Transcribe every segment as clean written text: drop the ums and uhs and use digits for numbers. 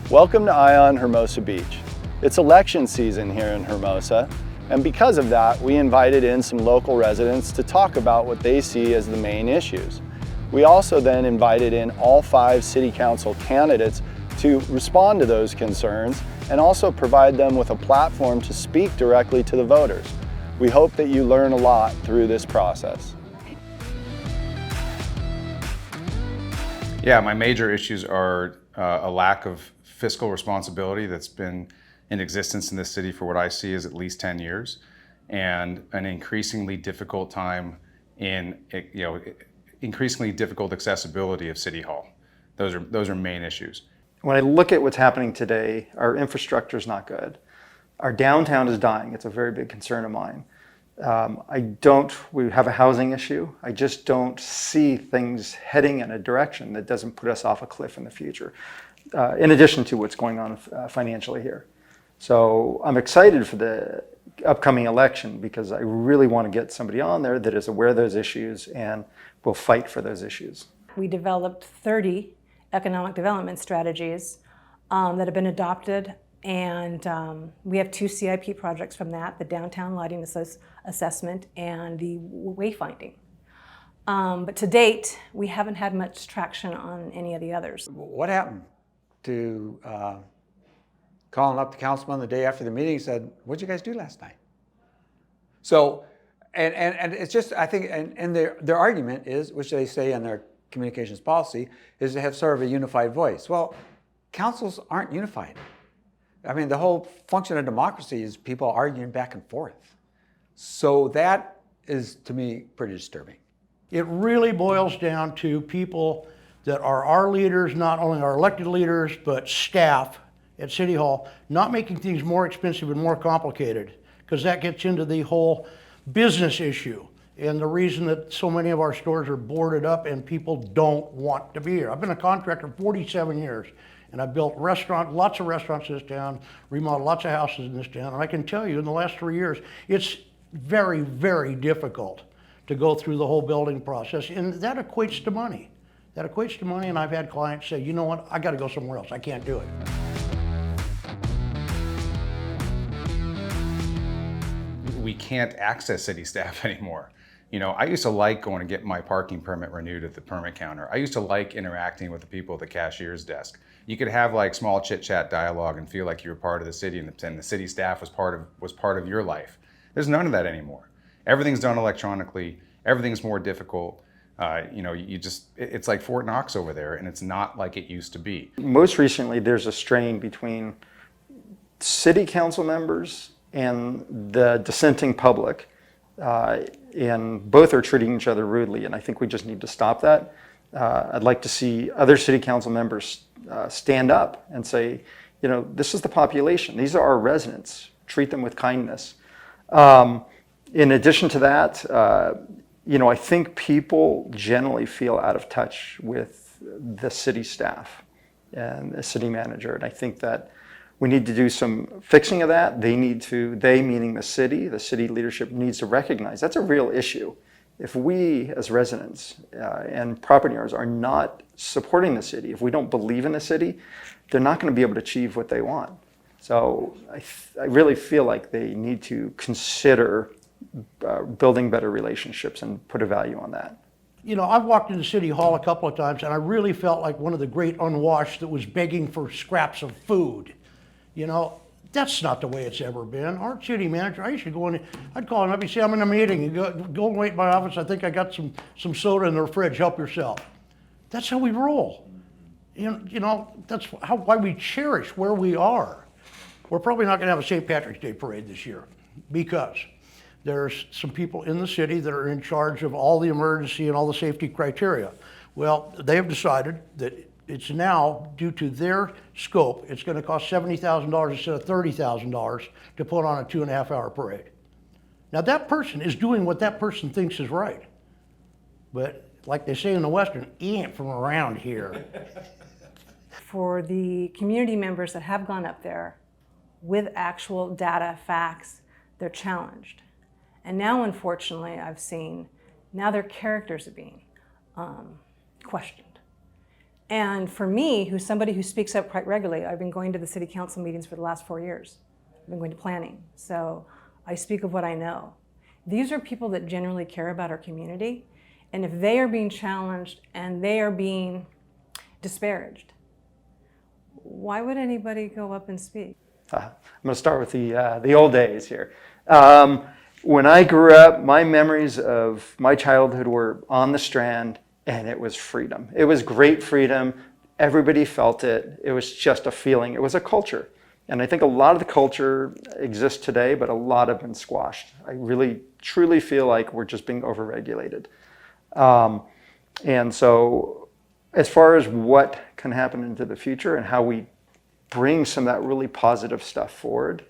Welcome to Ion Hermosa Beach. It's election season here in Hermosa, and because of that, we invited in some local residents to talk about what they see as the main issues. We also then invited in all 5 city council candidates to respond to those concerns and also provide them with a platform to speak directly to the voters. We hope that you learn a lot through this process. Yeah, my major issues are a lack of fiscal responsibility that's been in existence in this city for what I see is at least 10 years, and an increasingly difficult time in, increasingly difficult accessibility of City Hall. Those are main issues. When I look at what's happening today, our infrastructure is not good. Our downtown is dying. It's a very big concern of mine. We have a housing issue. I just don't see things heading in a direction that doesn't put us off a cliff in the future, in addition to what's going on financially here. So I'm excited for the upcoming election because I really want to get somebody on there that is aware of those issues and will fight for those issues. We developed 30 economic development strategies that have been adopted, and we have 2 CIP projects from that, the downtown lighting assessment and the wayfinding. But to date, we haven't had much traction on any of the others. What happened to calling up the councilman the day after the meeting and said, "What'd you guys do last night?" So, and it's just, I think, and their argument is, which they say in their communications policy, is to have sort of a unified voice. Well, councils aren't unified. I mean, the whole function of democracy is people arguing back and forth. So that is, to me, pretty disturbing. It really boils down to people that are our leaders, not only our elected leaders, but staff at City Hall, not making things more expensive and more complicated, because that gets into the whole business issue and the reason that so many of our stores are boarded up and people don't want to be here. I've been a contractor 47 years, and I've built lots of restaurants in this town, remodeled lots of houses in this town, and I can tell you in the last 3 years, it's very, very difficult to go through the whole building process, and that equates to money. That equates to money, and I've had clients say, you know what, I gotta go somewhere else, I can't do it. We can't access city staff anymore. You know, I used to like going to get my parking permit renewed at the permit counter. I used to like interacting with the people at the cashier's desk. You could have like small chit-chat dialogue and feel like you were part of the city, and the city staff was part of your life. There's none of that anymore. Everything's done electronically. Everything's more difficult. It's like Fort Knox over there, and it's not like it used to be. Most recently, there's a strain between city council members and the dissenting public, and both are treating each other rudely, and I think we just need to stop that. I'd like to see other city council members stand up and say, you know, this is the population. These are our residents. Treat them with kindness. In addition to that, I think people generally feel out of touch with the city staff and the city manager, and I think that we need to do some fixing of that. They meaning the city leadership needs to recognize that's a real issue. If we as residents and property owners are not supporting the city, if we don't believe in the city, they're not going to be able to achieve what they want. So I really feel like they need to consider building better relationships and put a value on that. You know, I've walked into City Hall a couple of times and I really felt like one of the great unwashed that was begging for scraps of food. You know, that's not the way it's ever been. Our city manager, I used to go in, I'd call him up, he'd say, I'm in a meeting, and go and wait in my office, I think I got some soda in the fridge, help yourself. That's how we roll. You know, that's why we cherish where we are. We're probably not gonna have a St. Patrick's Day parade this year because there's some people in the city that are in charge of all the emergency and all the safety criteria. Well, they have decided that it's now, due to their scope, it's going to cost $70,000 instead of $30,000 to put on a 2.5-hour parade. Now that person is doing what that person thinks is right. But like they say in the Western, he ain't from around here. For the community members that have gone up there with actual data, facts, they're challenged. And now, unfortunately, I've seen, now their characters are being questioned. And for me, who's somebody who speaks up quite regularly, I've been going to the city council meetings for the last 4 years. I've been going to planning. So I speak of what I know. These are people that genuinely care about our community. And if they are being challenged and they are being disparaged, why would anybody go up and speak? I'm going to start with the old days here. When I grew up, my memories of my childhood were on the Strand, and it was freedom. It was great freedom. Everybody felt it. It was just a feeling. It was a culture. And I think a lot of the culture exists today, but a lot have been squashed. I really, truly feel like we're just being overregulated. And so as far as what can happen into the future and how we bring some of that really positive stuff forward,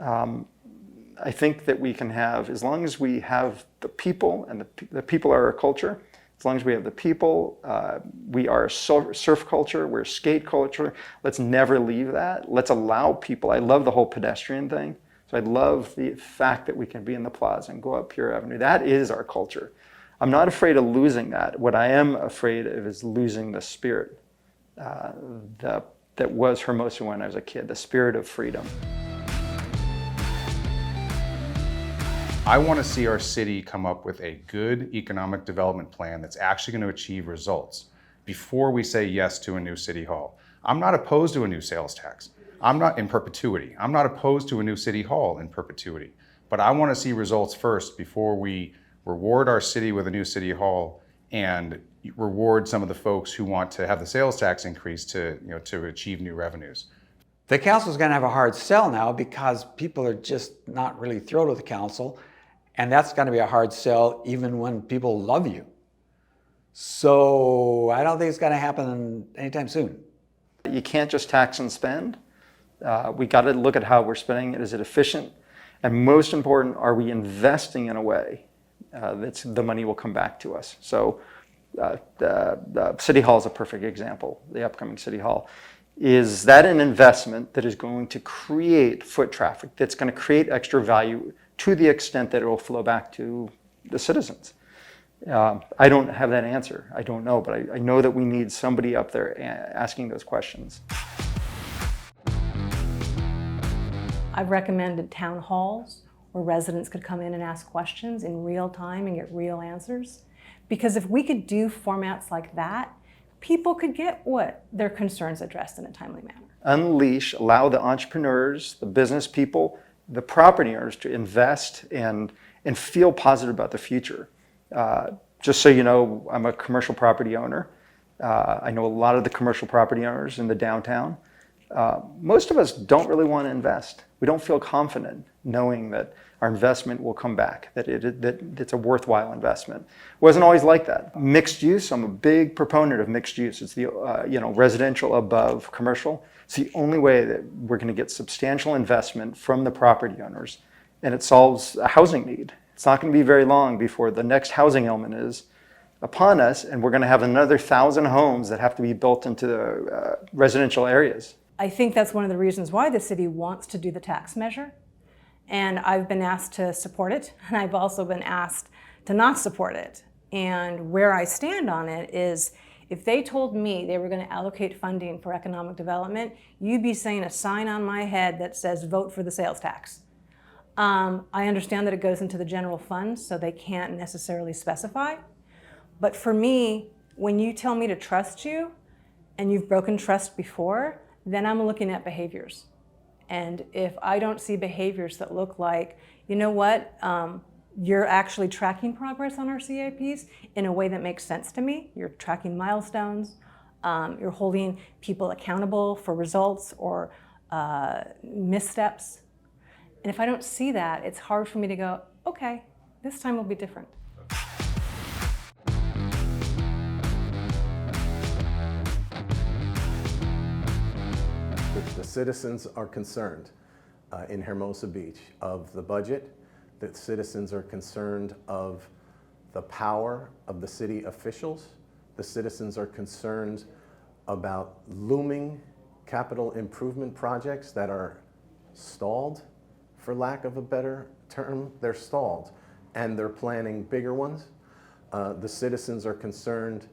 I think that we can have, as long as we have the people, and the people are our culture, as long as we have the people, we are a surf culture, we're a skate culture. Let's never leave that. Let's allow people. I love the whole pedestrian thing. So I love the fact that we can be in the plaza and go up Pure Avenue. That is our culture. I'm not afraid of losing that. What I am afraid of is losing the spirit that was Hermosa when I was a kid, the spirit of freedom. I want to see our city come up with a good economic development plan that's actually going to achieve results before we say yes to a new city hall. I'm not opposed to a new sales tax. I'm not in perpetuity. I'm not opposed to a new city hall in perpetuity. But I want to see results first before we reward our city with a new city hall and reward some of the folks who want to have the sales tax increase to achieve new revenues. The council's going to have a hard sell now because people are just not really thrilled with the council. And that's going to be a hard sell even when people love you. So I don't think it's going to happen anytime soon. You can't just tax and spend. We got to look at how we're spending it. Is it efficient? And most important, are we investing in a way that the money will come back to us? So the City Hall is a perfect example, the upcoming City Hall. Is that an investment that is going to create foot traffic, that's going to create extra value to the extent that it will flow back to the citizens? I don't have that answer. I don't know, but I know that we need somebody up there asking those questions. I've recommended town halls where residents could come in and ask questions in real time and get real answers. Because if we could do formats like that, people could get what their concerns addressed in a timely manner. Unleash, allow the entrepreneurs, the business people, the property owners to invest and feel positive about the future. Just so you know, I'm a commercial property owner. I know a lot of the commercial property owners in the downtown. Most of us don't really want to invest. We don't feel confident knowing that our investment will come back, that it's a worthwhile investment. It wasn't always like that. Mixed use, I'm a big proponent of mixed use. It's the residential above commercial. It's the only way that we're going to get substantial investment from the property owners, and it solves a housing need. It's not going to be very long before the next housing element is upon us, and we're going to have another 1,000 homes that have to be built into the residential areas. I think that's one of the reasons why the city wants to do the tax measure. And I've been asked to support it, and I've also been asked to not support it. And where I stand on it is, if they told me they were going to allocate funding for economic development, you'd be seeing a sign on my head that says, vote for the sales tax. I understand that it goes into the general fund, so they can't necessarily specify. But for me, when you tell me to trust you, and you've broken trust before, then I'm looking at behaviors. And if I don't see behaviors that look like, you know what, you're actually tracking progress on our CIPs in a way that makes sense to me, you're tracking milestones, you're holding people accountable for results or missteps. And if I don't see that, it's hard for me to go, okay, this time will be different. The citizens are concerned in Hermosa Beach of the budget. The citizens are concerned of the power of the city officials. The citizens are concerned about looming capital improvement projects that are stalled, for lack of a better term. They're stalled, and they're planning bigger ones. The citizens are concerned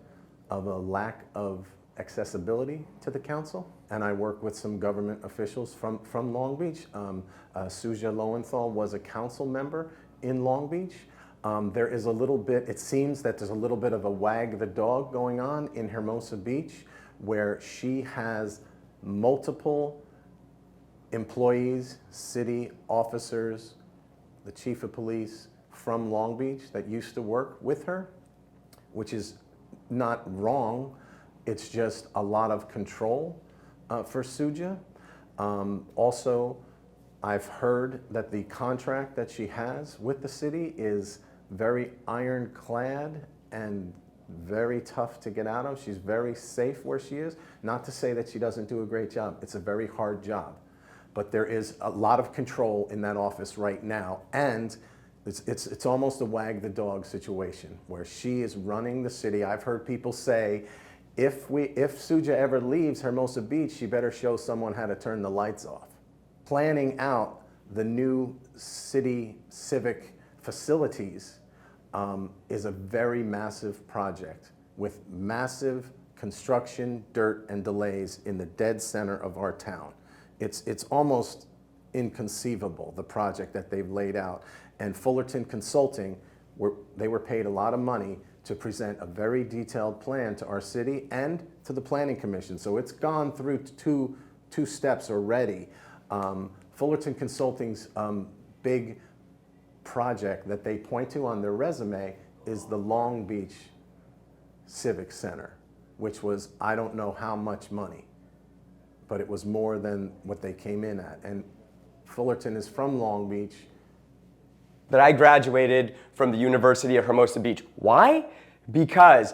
of a lack of accessibility to the council, and I work with some government officials from Long Beach. Suja Lowenthal was a council member in Long Beach. There is a little bit, it seems that there's a little bit of a wag the dog going on in Hermosa Beach, where she has multiple employees, city officers, the chief of police from Long Beach that used to work with her, which is not wrong. It's just a lot of control for Suja. Also, I've heard that the contract that she has with the city is very ironclad and very tough to get out of. She's very safe where she is. Not to say that she doesn't do a great job. It's a very hard job. But there is a lot of control in that office right now, and it's almost a wag the dog situation where she is running the city. I've heard people say, if Suja ever leaves Hermosa Beach, she better show someone how to turn the lights off. Planning out the new city civic facilities is a very massive project with massive construction, dirt, and delays in the dead center of our town. It's almost inconceivable, the project that they've laid out. And Fullerton Consulting, they were paid a lot of money to present a very detailed plan to our city and to the Planning Commission. So it's gone through two steps already. Fullerton Consulting's big project that they point to on their resume is the Long Beach Civic Center, which was, I don't know how much money, but it was more than what they came in at. And Fullerton is from Long Beach. That I graduated from the University of Hermosa Beach. Why? Because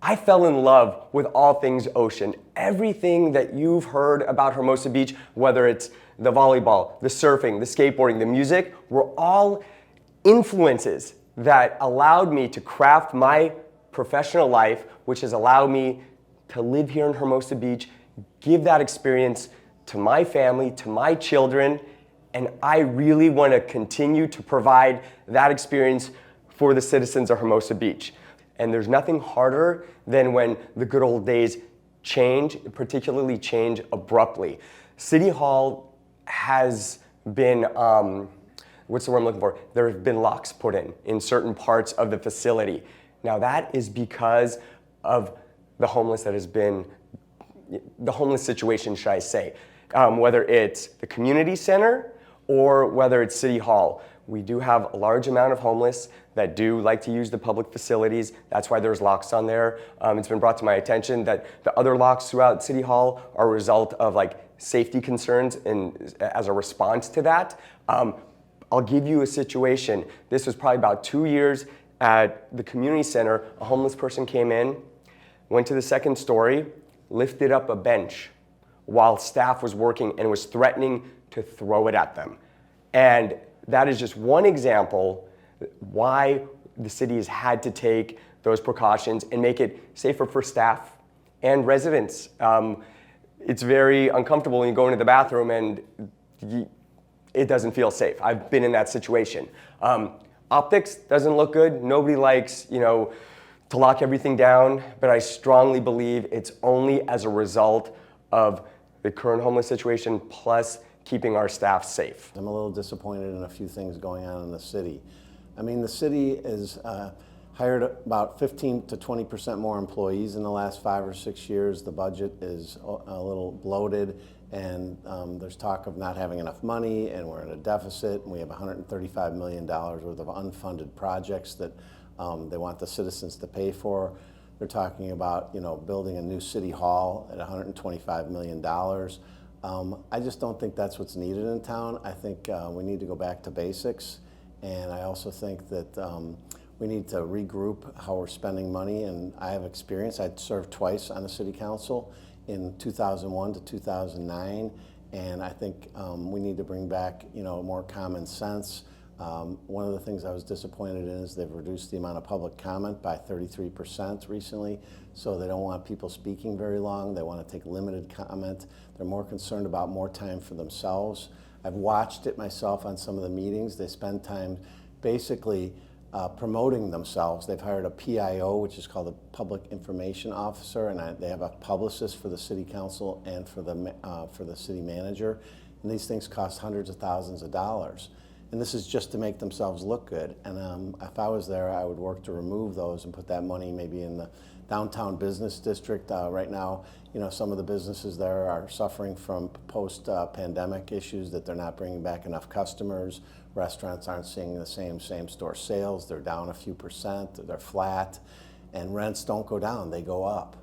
I fell in love with all things ocean. Everything that you've heard about Hermosa Beach, whether it's the volleyball, the surfing, the skateboarding, the music, were all influences that allowed me to craft my professional life, which has allowed me to live here in Hermosa Beach, give that experience to my family, to my children, and I really want to continue to provide that experience for the citizens of Hermosa Beach. And there's nothing harder than when the good old days change, particularly change abruptly. City Hall has been, what's the word I'm looking for? There have been locks put in certain parts of the facility. Now that is because of the homeless that has been, the homeless situation, should I say. Whether it's the community center or whether it's City Hall. We do have a large amount of homeless that do like to use the public facilities. That's why there's locks on there. It's been brought to my attention that the other locks throughout City Hall are a result of like safety concerns and as a response to that. I'll give you a situation. This was probably about 2 years at the community center. A homeless person came in, went to the second story, lifted up a bench while staff was working and was threatening to throw it at them. And that is just one example why the city has had to take those precautions and make it safer for staff and residents. It's very uncomfortable when you go into the bathroom and it doesn't feel safe. I've been in that situation. Optics doesn't look good. Nobody likes, to lock everything down, but I strongly believe it's only as a result of the current homeless situation plus keeping our staff safe. I'm a little disappointed in a few things going on in the city. I mean, the city has hired about 15 to 20% more employees in the last 5 or 6 years. The budget is a little bloated, and there's talk of not having enough money, and we're in a deficit, and we have $135 million worth of unfunded projects that they want the citizens to pay for. They're talking about, building a new city hall at $125 million. I just don't think that's what's needed in town. I think we need to go back to basics, and I also think that we need to regroup how we're spending money. And I have experience. I served twice on the city council in 2001 to 2009, and I think we need to bring back more common sense. One of the things I was disappointed in is they've reduced the amount of public comment by 33% recently, so they don't want people speaking very long. They want to take limited comment. They're more concerned about more time for themselves. I've watched it myself on some of the meetings. They spend time basically promoting themselves. They've hired a PIO, which is called a Public Information Officer, and they have a publicist for the city council and for the city manager. And these things cost hundreds of thousands of dollars. And this is just to make themselves look good. And if I was there, I would work to remove those and put that money maybe in the downtown business district. Right now, some of the businesses there are suffering from post-pandemic issues that they're not bringing back enough customers. Restaurants aren't seeing the same store sales. They're down a few percent, they're flat, and rents don't go down, they go up.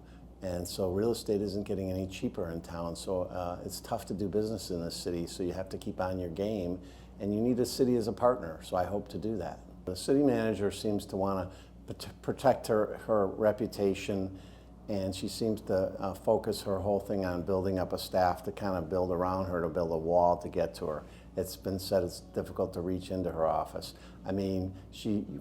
And so real estate isn't getting any cheaper in town. So it's tough to do business in this city, so you have to keep on your game. And you need a city as a partner, so I hope to do that. The city manager seems to want to protect her reputation, and she seems to focus her whole thing on building up a staff to kind of build around her, to build a wall to get to her. It's been said it's difficult to reach into her office. I mean,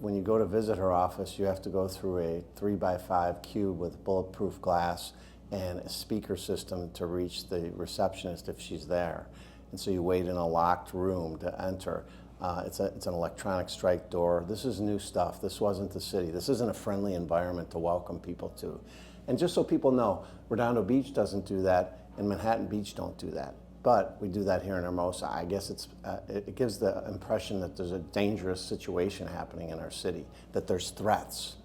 when you go to visit her office, you have to go through a 3x5 cube with bulletproof glass and a speaker system to reach the receptionist if she's there. And so you wait in a locked room to enter. It's an electronic strike door. This is new stuff. This wasn't the city. This isn't a friendly environment to welcome people to. And just so people know, Redondo Beach doesn't do that, and Manhattan Beach don't do that. But we do that here in Hermosa. I guess it gives the impression that there's a dangerous situation happening in our city, that there's threats.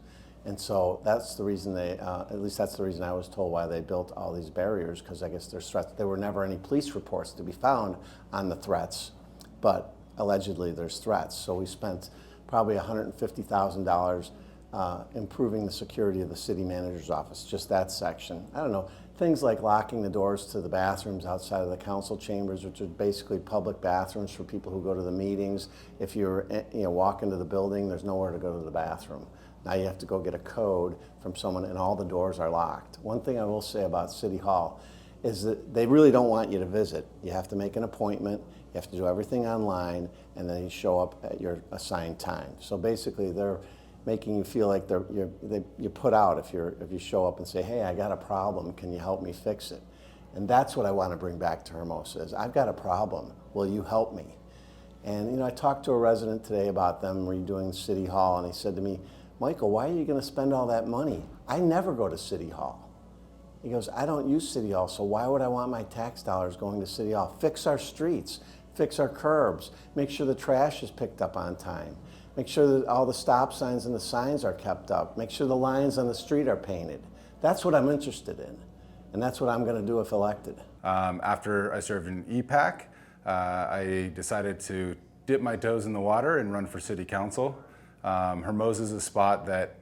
And so that's the reason at least that's the reason I was told why they built all these barriers, because I guess there's threats. There were never any police reports to be found on the threats, but allegedly there's threats. So we spent probably $150,000 improving the security of the city manager's office, just that section. I don't know, things like locking the doors to the bathrooms outside of the council chambers, which are basically public bathrooms for people who go to the meetings. If you're, walk into the building, there's nowhere to go to the bathroom. Now you have to go get a code from someone, and all the doors are locked. One thing I will say about City Hall is that they really don't want you to visit. You have to make an appointment, you have to do everything online, and then you show up at your assigned time. So basically they're making you feel like you're put out if you show up and say, hey, I got a problem, can you help me fix it? And that's what I want to bring back to Hermosa is, I've got a problem, will you help me? And I talked to a resident today about them redoing City Hall, and he said to me, Michael, why are you going to spend all that money? I never go to City Hall. He goes, I don't use City Hall, so why would I want my tax dollars going to City Hall? Fix our streets, fix our curbs, make sure the trash is picked up on time, make sure that all the stop signs and the signs are kept up, make sure the lines on the street are painted. That's what I'm interested in, and that's what I'm going to do if elected. After I served in EPAC, I decided to dip my toes in the water and run for city council. Hermosa is a spot that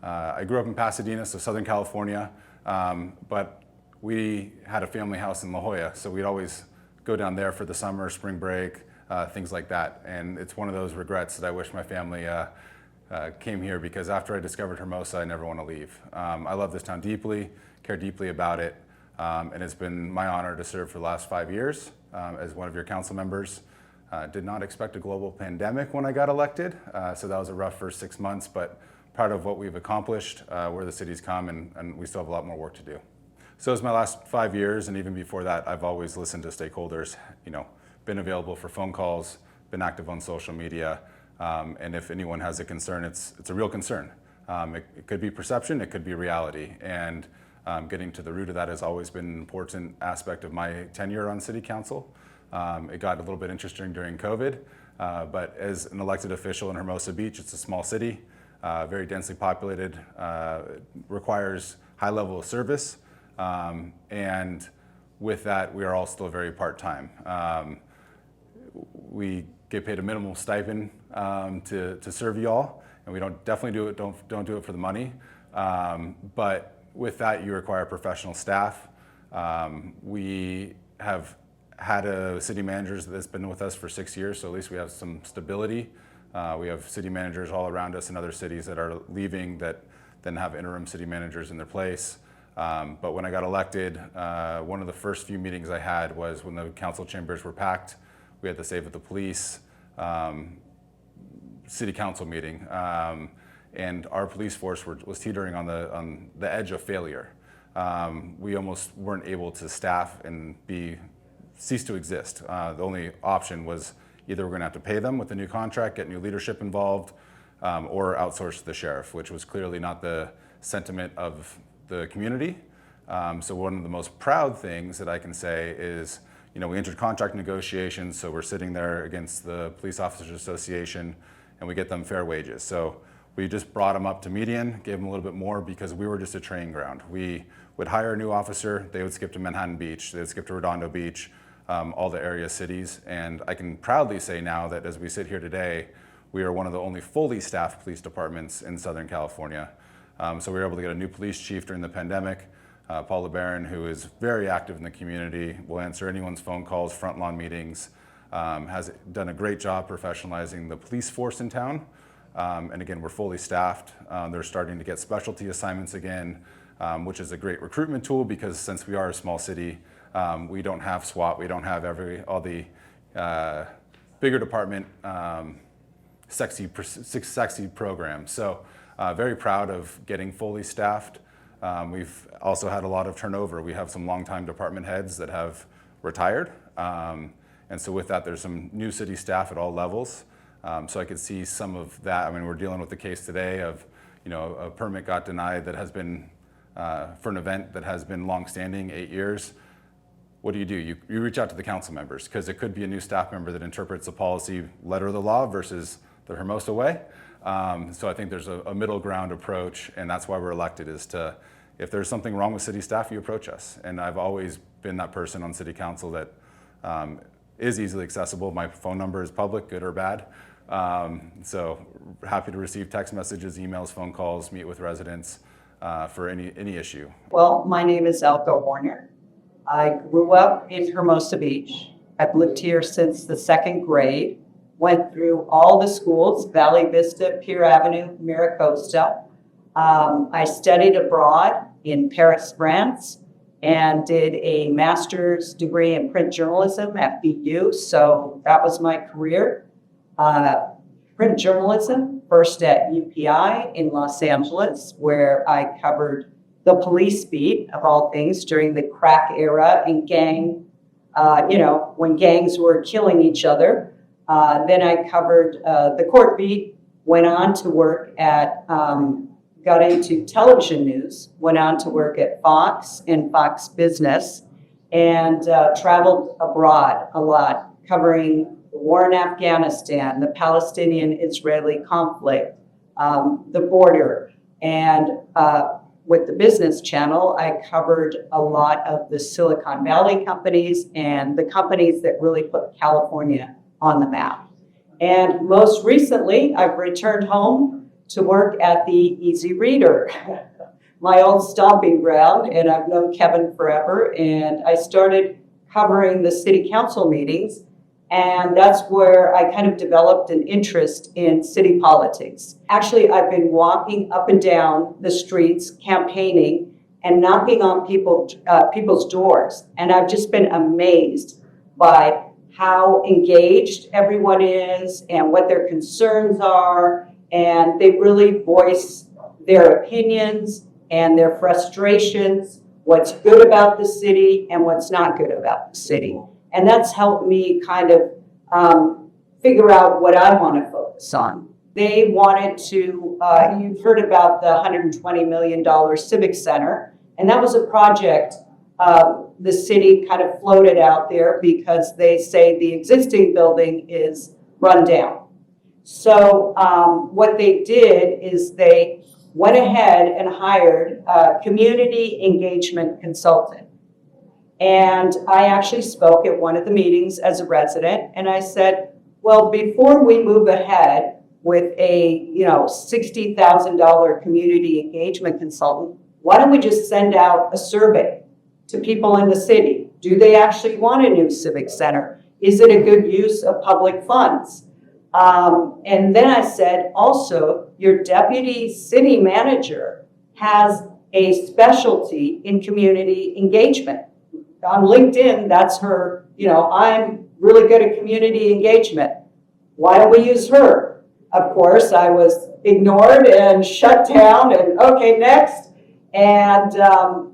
I grew up in Pasadena, so Southern California, but we had a family house in La Jolla, so we'd always go down there for the summer, spring break, things like that. And it's one of those regrets that I wish my family came here, because after I discovered Hermosa, I never want to leave. I love this town deeply, care deeply about it, and it's been my honor to serve for the last 5 years as one of your council members. Did not expect a global pandemic when I got elected, so that was a rough first 6 months, but proud of what we've accomplished, where the city's come, and we still have a lot more work to do. So it's my last 5 years, and even before that, I've always listened to stakeholders, been available for phone calls, been active on social media, and if anyone has a concern, it's a real concern. It could be perception, it could be reality, and getting to the root of that has always been an important aspect of my tenure on city council. It got a little bit interesting during COVID, but as an elected official in Hermosa Beach, it's a small city, very densely populated, requires high level of service, and with that, we are all still very part-time. We get paid a minimal stipend to serve you all, and we definitely don't do it for the money, but with that, you require professional staff. We have had a city manager that's been with us for 6 years, so at least we have some stability. We have city managers all around us in other cities that are leaving that then have interim city managers in their place. But when I got elected, one of the first few meetings I had was when the council chambers were packed. We had the Save with the Police city council meeting, and our police force was teetering on the edge of failure. We almost weren't able to staff and cease to exist. The only option was either we're going to have to pay them with a new contract, get new leadership involved, or outsource to the sheriff, which was clearly not the sentiment of the community. So one of the most proud things that I can say is, we entered contract negotiations, so we're sitting there against the Police Officers Association, and we get them fair wages. So we just brought them up to median, gave them a little bit more because we were just a training ground. We would hire a new officer, they would skip to Manhattan Beach, they would skip to Redondo Beach, all the area cities. And I can proudly say now that as we sit here today, we are one of the only fully staffed police departments in Southern California. So we were able to get a new police chief during the pandemic, Paul LeBaron, who is very active in the community, will answer anyone's phone calls, front lawn meetings, has done a great job professionalizing the police force in town. And again, we're fully staffed. They're starting to get specialty assignments again, which is a great recruitment tool because since we are a small city, we don't have SWAT, we don't have all the bigger department sexy programs. So very proud of getting fully staffed. We've also had a lot of turnover. We have some longtime department heads that have retired. And so with that, there's some new city staff at all levels. So I could see some of that. I mean, we're dealing with the case today of, a permit got denied that has been for an event that has been long-standing, 8 years. What do? You reach out to the council members because it could be a new staff member that interprets the policy letter of the law versus the Hermosa way. So I think there's a middle ground approach, and that's why we're elected, is to, if there's something wrong with city staff, you approach us. And I've always been that person on city council that is easily accessible. My phone number is public, good or bad. So happy to receive text messages, emails, phone calls, meet with residents for any issue. Well, my name is Elko Warner. I grew up in Hermosa Beach. I've lived here since the 2nd grade. Went through all the schools, Valley Vista, Pier Avenue, Miracosta. I studied abroad in Paris, France, and did a master's degree in print journalism at BU. So that was my career. Print journalism, first at UPI in Los Angeles, where I covered the police beat of all things during the crack era and gang, when gangs were killing each other. Then I covered the court beat, went on to work at, got into television news, went on to work at Fox and Fox Business, and traveled abroad a lot, covering the war in Afghanistan, the Palestinian-Israeli conflict, the border. And with the Business Channel, I covered a lot of the Silicon Valley companies and the companies that really put California on the map. And most recently, I've returned home to work at the Easy Reader, my old stomping ground, and I've known Kevin forever, and I started covering the city council meetings, and that's where I kind of developed an interest in city politics. Actually, I've been walking up and down the streets, campaigning, and knocking on people's doors, and I've just been amazed by how engaged everyone is and what their concerns are, and they really voice their opinions and their frustrations, what's good about the city and what's not good about the city. And that's helped me kind of figure out what I want to focus on. They wanted to, you've heard about the $120 million Civic Center, and that was a project the city kind of floated out there because they say the existing building is run down. So what they did is they went ahead and hired a community engagement consultant. And I actually spoke at one of the meetings as a resident, and I said, well, before we move ahead with a $60,000 community engagement consultant, why don't we just send out a survey to people in the city? Do they actually want a new civic center? Is it a good use of public funds? And then I said, also, your deputy city manager has a specialty in community engagement. On LinkedIn, that's her, I'm really good at community engagement. Why don't we use her? Of course, I was ignored and shut down and okay, next. And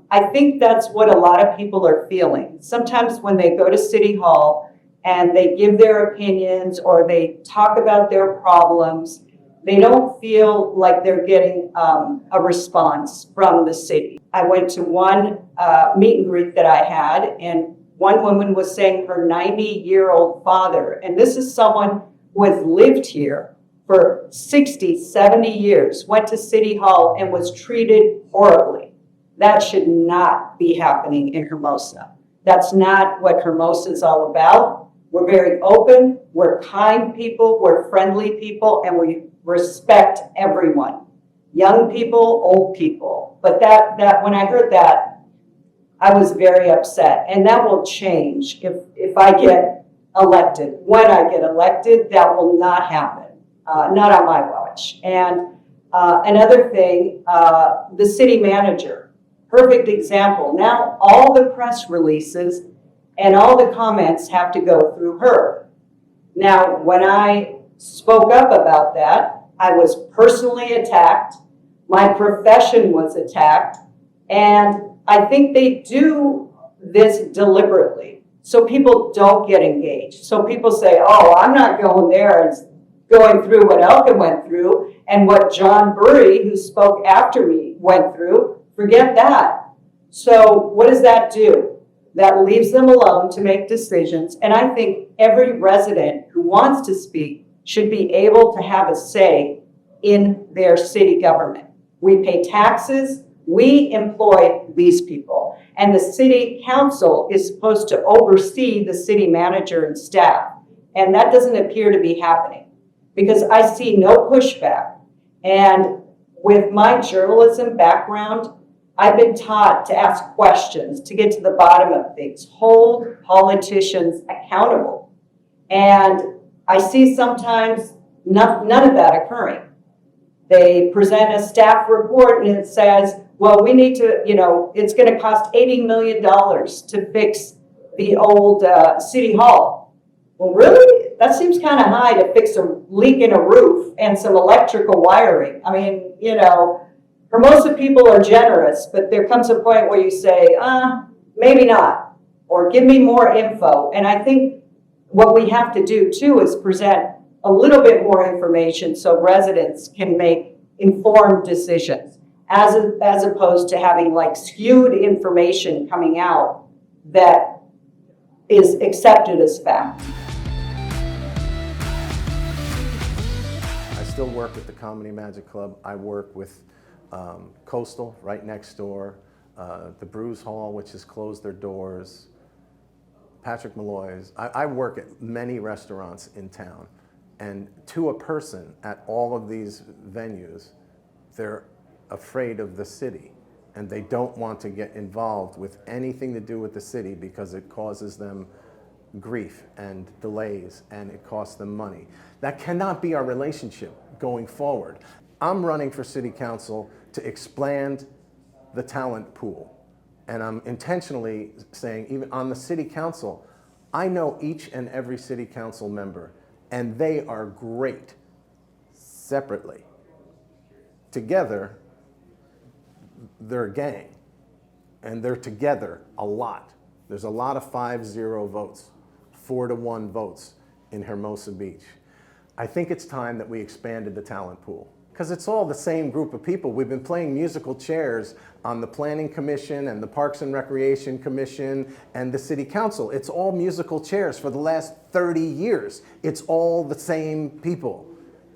I think that's what a lot of people are feeling. Sometimes when they go to City Hall and they give their opinions or they talk about their problems, They don't feel like they're getting a response from the city. I went to one meet and greet that I had, and one woman was saying her 90-year-old father, and this is someone who has lived here for 60, 70 years, went to City Hall and was treated horribly. That should not be happening in Hermosa. That's not what Hermosa is all about. We're very open, we're kind people, we're friendly people, and we respect everyone. Young people, old people. But that when I heard that, I was very upset. And that will change if I get elected. When I get elected, that will not happen. Not on my watch. And another thing, the city manager, perfect example. Now all the press releases and all the comments have to go through her. Now, when I spoke up about that, I was personally attacked. My profession was attacked. And I think they do this deliberately so people don't get engaged. So people say, oh, I'm not going there and going through what Elka went through and what John Burry, who spoke after me, went through. Forget that. So what does that do? That leaves them alone to make decisions. And I think every resident who wants to speak should be able to have a say in their city government. We pay taxes. We employ these people, and the city council is supposed to oversee the city manager and staff, and that doesn't appear to be happening because I see no pushback. And with my journalism background, I've been taught to ask questions, to get to the bottom of things, hold politicians accountable. And I see sometimes none of that occurring. They present a staff report and it says, well, we need to, it's going to cost $80 million to fix the old city hall. Well, really? That seems kind of high to fix a leak in a roof and some electrical wiring. I mean, Hermosa people are generous, but there comes a point where you say, maybe not, or give me more info. And I think what we have to do too is present a little bit more information so residents can make informed decisions, as opposed to having like skewed information coming out that is accepted as fact. I still work with the Comedy Magic Club. I work with Coastal right next door, the Brews Hall, which has closed their doors, Patrick Malloy's. I work at many restaurants in town, and to a person at all of these venues, they're afraid of the city, and they don't want to get involved with anything to do with the city because it causes them grief and delays, and it costs them money. That cannot be our relationship going forward. I'm running for city council to expand the talent pool, and I'm intentionally saying, even on the city council, I know each and every city council member, and they are great separately. Together, they're a gang, and they're together a lot. There's a lot of 5-0 votes, 4-1 votes in Hermosa Beach. I think it's time that we expanded the talent pool, because it's all the same group of people. We've been playing musical chairs on the Planning Commission and the Parks and Recreation Commission and the City Council. It's all musical chairs for the last 30 years. It's all the same people.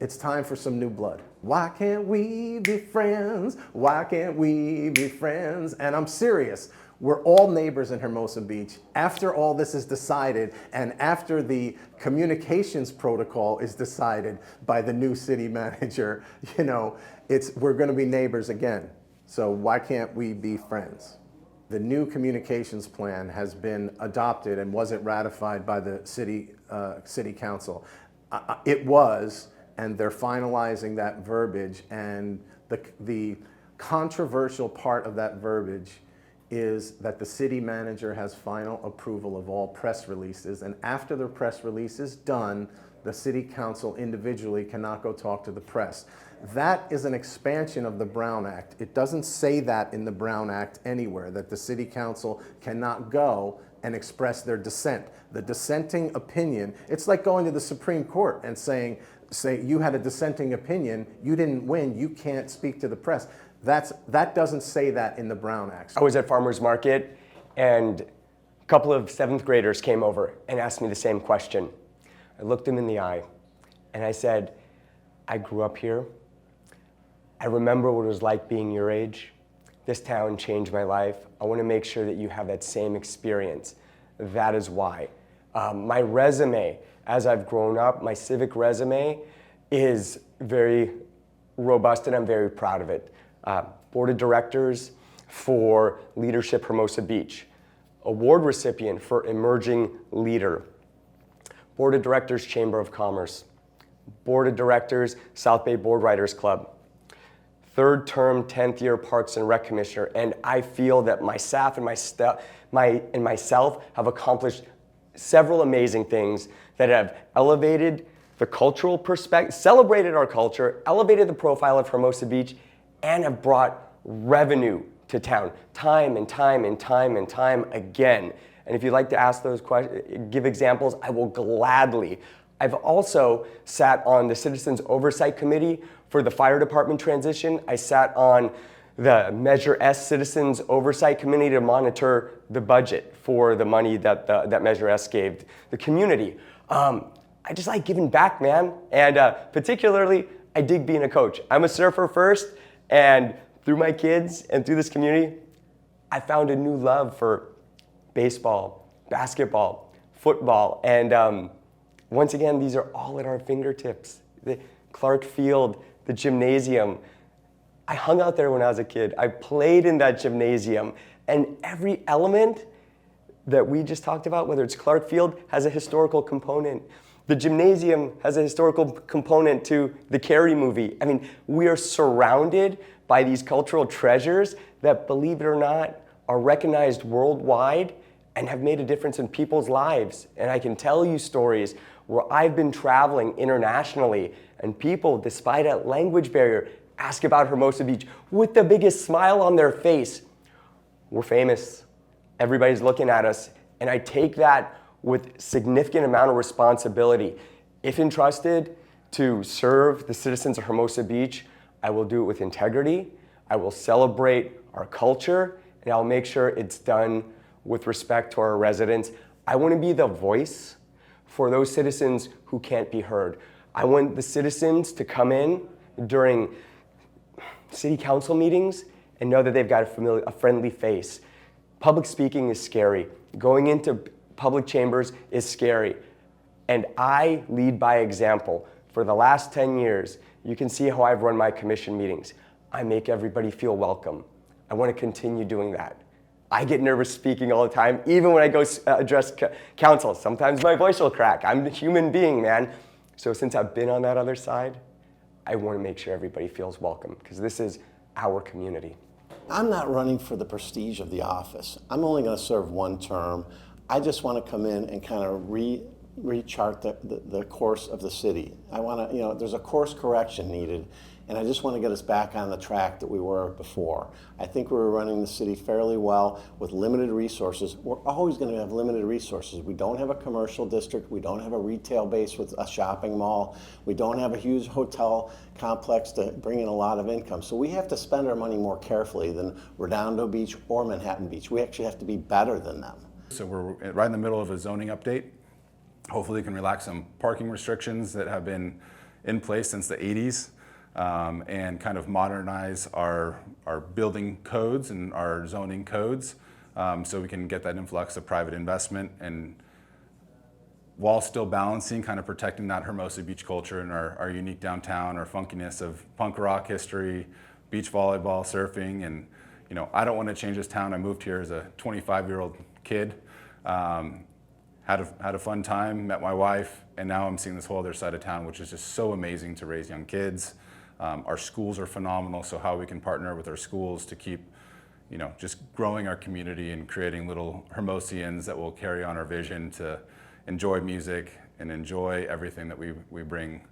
It's time for some new blood. Why can't we be friends? Why can't we be friends? And I'm serious. We're all neighbors in Hermosa Beach. After all this is decided, and after the communications protocol is decided by the new city manager, we're gonna be neighbors again. So why can't we be friends? The new communications plan has been adopted and wasn't ratified by the city council. It was, and they're finalizing that verbiage, and the controversial part of that verbiage is that the city manager has final approval of all press releases, and after the press release is done, the city council individually cannot go talk to the press. That is an expansion of the Brown Act. It doesn't say that in the Brown Act anywhere, that the city council cannot go and express their dissent. The dissenting opinion, it's like going to the Supreme Court and say you had a dissenting opinion, you didn't win, you can't speak to the press. That doesn't say that in the Brown Act. I was at farmer's market and a couple of 7th graders came over and asked me the same question. I looked them in the eye and I said, I grew up here. I remember what it was like being your age. This town changed my life. I want to make sure that you have that same experience. That is why. My resume, as I've grown up, my civic resume is very robust and I'm very proud of it. Board of Directors for Leadership Hermosa Beach. Award recipient for Emerging Leader. Board of Directors Chamber of Commerce. Board of Directors South Bay Board Writers Club. 3rd term, 10th year Parks and Rec Commissioner, and I feel that my staff and myself have accomplished several amazing things that have elevated the cultural perspective, celebrated our culture, elevated the profile of Hermosa Beach, and have brought revenue to town time and time and time and time again. And if you'd like to ask those questions, give examples, I will gladly. I've also sat on the Citizens Oversight Committee for the fire department transition. I sat on the Measure S Citizens Oversight Committee to monitor the budget for the money that that Measure S gave the community. I just like giving back, man. And particularly, I dig being a coach. I'm a surfer first, and through my kids and through this community, I found a new love for baseball, basketball, football, and once again, these are all at our fingertips. The Clark Field, the gymnasium. I hung out there when I was a kid. I played in that gymnasium, and every element that we just talked about, whether it's Clark Field, has a historical component. The gymnasium has a historical component to the Carrie movie. I mean, we are surrounded by these cultural treasures that, believe it or not, are recognized worldwide and have made a difference in people's lives. And I can tell you stories where I've been traveling internationally and people, despite a language barrier, ask about Hermosa Beach with the biggest smile on their face. We're famous. Everybody's looking at us. And I take that with significant amount of responsibility. If entrusted to serve the citizens of Hermosa Beach, I will do it with integrity. I will celebrate our culture, and I'll make sure it's done with respect to our residents. I want to be the voice for those citizens who can't be heard. I want the citizens to come in during city council meetings and know that they've got a friendly face. Public speaking is scary. Going into public chambers is scary. And I lead by example. For the last 10 years, you can see how I've run my commission meetings. I make everybody feel welcome. I want to continue doing that. I get nervous speaking all the time, even when I go address council. Sometimes my voice will crack. I'm a human being, man. So since I've been on that other side, I want to make sure everybody feels welcome, because this is our community. I'm not running for the prestige of the office. I'm only going to serve one term. I just want to come in and kind of rechart the course of the city. I want to, there's a course correction needed, and I just want to get us back on the track that we were before. I think we were running the city fairly well with limited resources. We're always going to have limited resources. We don't have a commercial district. We don't have a retail base with a shopping mall. We don't have a huge hotel complex to bring in a lot of income. So we have to spend our money more carefully than Redondo Beach or Manhattan Beach. We actually have to be better than them. So we're right in the middle of a zoning update. Hopefully we can relax some parking restrictions that have been in place since the 80s. And kind of modernize our building codes and our zoning codes so we can get that influx of private investment, and while still balancing kind of protecting that Hermosa Beach culture and our unique downtown, our funkiness of punk rock history, beach volleyball, surfing. And I don't want to change this town. I moved here as a 25-year-old kid, had a fun time, met my wife, and now I'm seeing this whole other side of town, which is just so amazing to raise young kids. Our schools are phenomenal, so how we can partner with our schools to keep, just growing our community and creating little Hermosians that will carry on our vision to enjoy music and enjoy everything that we bring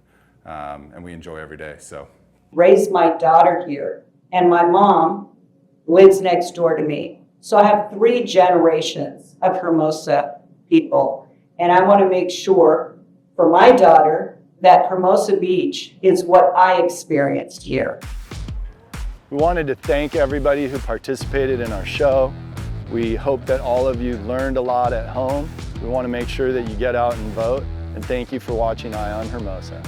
and we enjoy every day. So, raised my daughter here, and my mom lives next door to me. So I have 3 generations of Hermosa people. And I want to make sure for my daughter that Hermosa Beach is what I experienced here. We wanted to thank everybody who participated in our show. We hope that all of you learned a lot at home. We want to make sure that you get out and vote. And thank you for watching Eye on Hermosa.